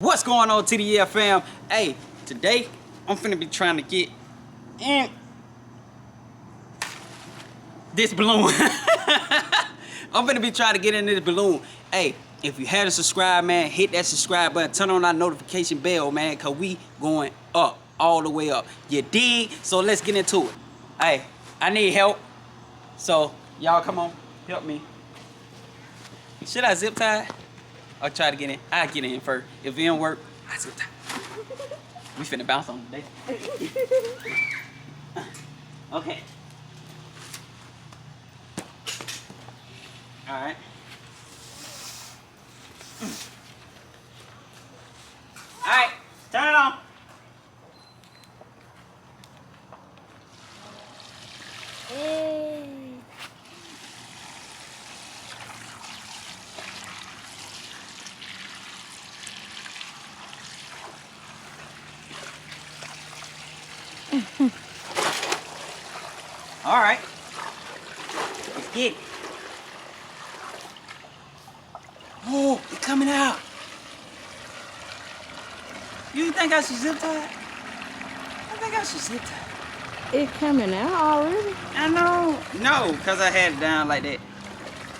What's going on, TDF fam? Hey, today I'm finna be trying to get in this balloon. I'm finna be trying to get in this balloon. Hey, if you haven't subscribed, man, hit that subscribe button, turn on that notification bell, man, cause we going up, all the way up. You dig? So let's get into it. Hey, I need help. So y'all come on, help me. Should I zip tie? I'll try to get in. I'll get in first. If it don't work, I zip tie. We finna bounce on today. Okay. Alright. Alright, turn it on. All right, let's get it. Oh, it's coming out. You think I should zip tie it? I think I should zip tie It coming out already? I know. No, because I had it down like that.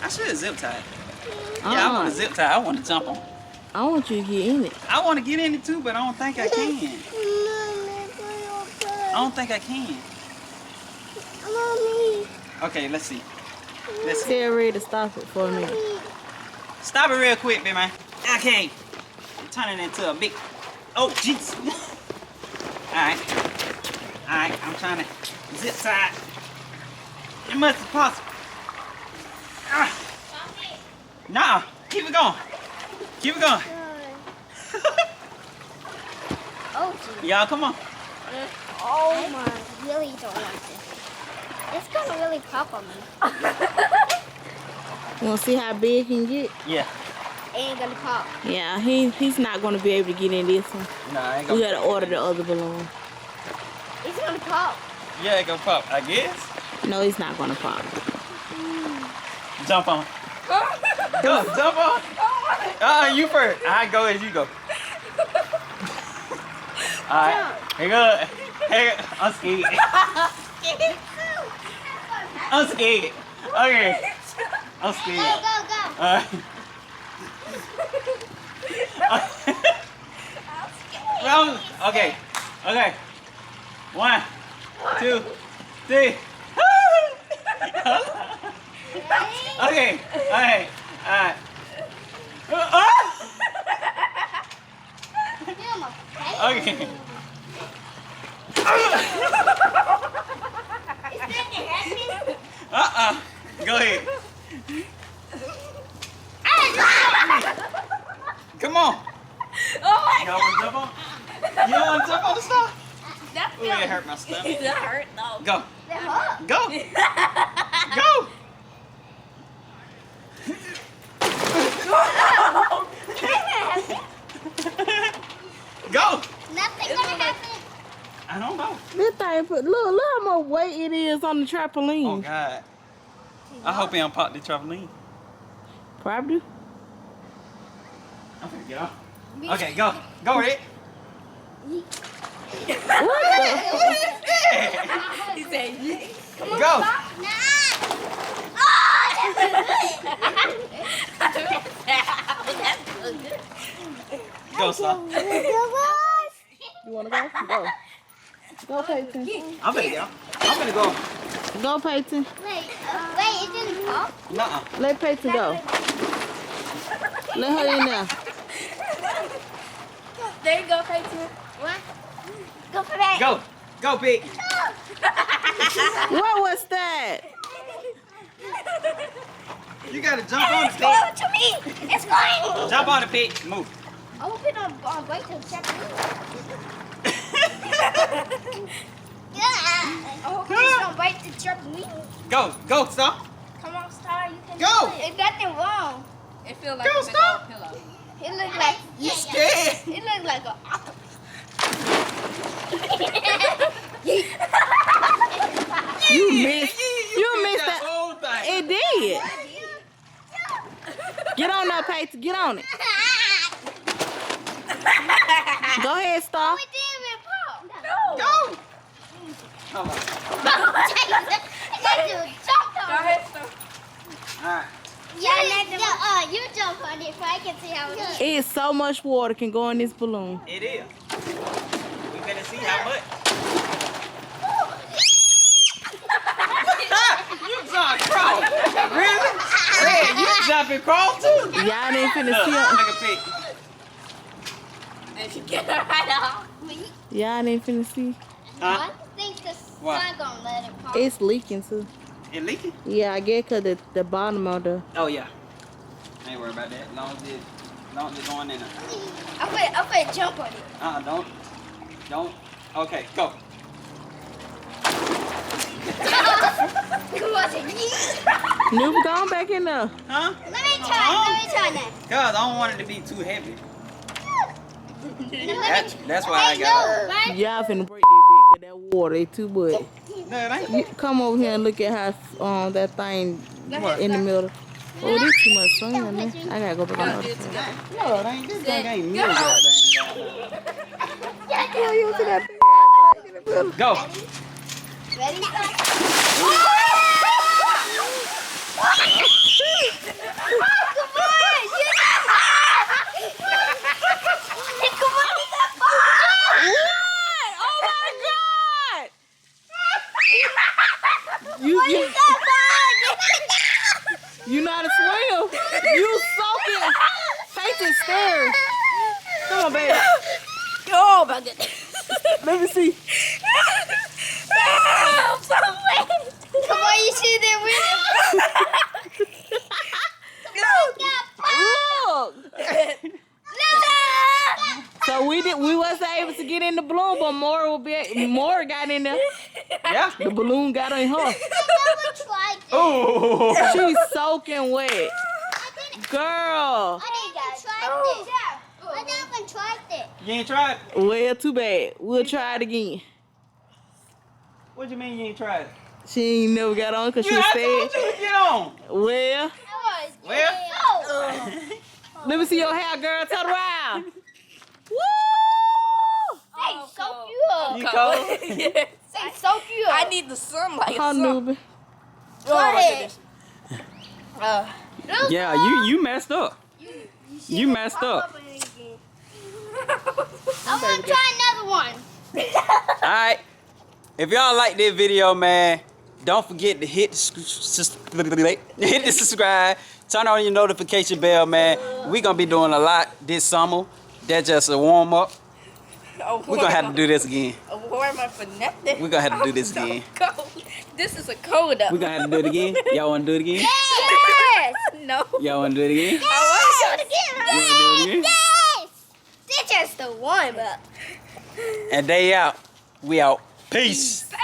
I should have zip tied it. Yeah, I want to zip tie. I want to jump on. I want you to get in it. I want to get in it too, but I don't think I can. I don't think I can. Okay, let's see. Let's see. Tell Ray to stop it for a minute. Stop it real quick, big man. Okay. I'm turning into a big... Oh, jeez. Alright. Alright, I'm trying to zip tie. It must be possible. Nah, keep it going. Keep it going. Oh, y'all, come on. oh my, really don't like this. It's gonna really pop on me. You want to see how big he can get? Yeah. It ain't gonna pop. Yeah, he's not going to be able to get in this one. Nah, I ain't We gonna... got to order the other balloon. It's gonna pop. Yeah, it gonna pop, I guess. No, it's not going to pop. Jump on. Go, jump on. You first. I go as you go. Alright. Here you go. Hey, I'm scared. I'm scared. Okay. I'm scared. Go. Alright. Okay. Okay. 1, 2, 3. Okay. Alright. Alright. Okay. Go ahead. Come on. Oh Y'all want to jump on? You don't want to jump on the stuff? That Ooh, it hurt my stomach. That hurt though. Go. That hurt. Go. Go. Go. Nothing gonna happen. I don't know. This thing, look how much weight it is on the trampoline. Oh, God. I hope he don't pop the trampoline. Probably. I'm gonna get off. Okay, go. Go, Rick. What He said, come on, Go. stop. Nah. Oh, that's good. Go, stop. You want to go? Go. Go, Peyton. I'm gonna go. I'm gonna go. Go, Peyton. Wait, it didn't pop? Nuh-uh. Let Peyton go. Let her in there. There you go, Peyton. What? Go for that. Go. Go, pig. What was that? You gotta jump on the It's pig. going to me. It's going. Jump on the pig. Move. I hope it don't break the trampoline. I hope it don't break the trampoline. Go. Go, stop. Come on, Star. You can Go. do it. There's nothing wrong. It feels like Go, a big stop. old pillow. It looks like You scared. it looks like an octopus. You missed. You missed that that. whole thing. It did. Get on there, Peyton. Get on it. Go ahead, Star. We didn't even pop. Go. Hold on. That dude jumped on Go ahead, Star. All right. You jump on it so I can see how it is. It's so much water can go in this balloon. It is. We better see how much. You jump crawl. Really? Red, you jump and crawl too? Y'all ain't finna Look, see make her. a pic. And she get her right off. Y'all ain't finna see. I think the What? sun gonna let it pop. It's leaking too. It leaking? Yeah, I get cause the bottom of the. Oh yeah. I ain't worried about that. As long as it's going in there. I'm gonna jump on it. Don't. Okay, go. Come on, Noob, go on back in there. Huh? Let me try that. Cause I don't want it to be too heavy. That's why I Hey, got it. no, right? Y'all finna break that bit cause that water is too much. No, it ain't. You come over here and look at how that thing What? in the middle. Oh, this too much sun in there. I gotta go back on the other side. No, it ain't. This thing ain't me. Goddamn. Go. Ready? You know how to swim. You soaking. Face is stairs. Come on, baby. Oh my goodness. Let me see. I'm so wet. Come on, you see that Look. So we wasn't able to get in the balloon, but Mora got in there. Yeah. The balloon got in her. I never tried this. Oh. She's soaking wet. Girl. I never tried this. You ain't tried it? Well, too bad. We'll try it again. What you mean you ain't tried it? She ain't never got on because she I said. told you to get on. Well, Well. let me see your hair, girl. Turn around. Woo! Hey, Oh, soak cold. you up. You cold? Yes. Say soak you up. I need the sunlight. How newbie? Oh my ahead. goodness. Yeah, you messed up. You messed up. I want to try another one. Alright. If y'all like this video, man, don't forget to hit the subscribe. Turn on your notification bell, man. We gonna be doing a lot this summer. That's just a warm up. We're gonna have to do this again. A warm up for nothing. We're gonna have to do this So again. cold. This is a cold up. We're gonna have to do it again. Y'all wanna do it again? Yes. No. Y'all wanna do it again? I want to do it again. You wanna do it again? Yes. This just the warm up. And they out. We out. Peace. Say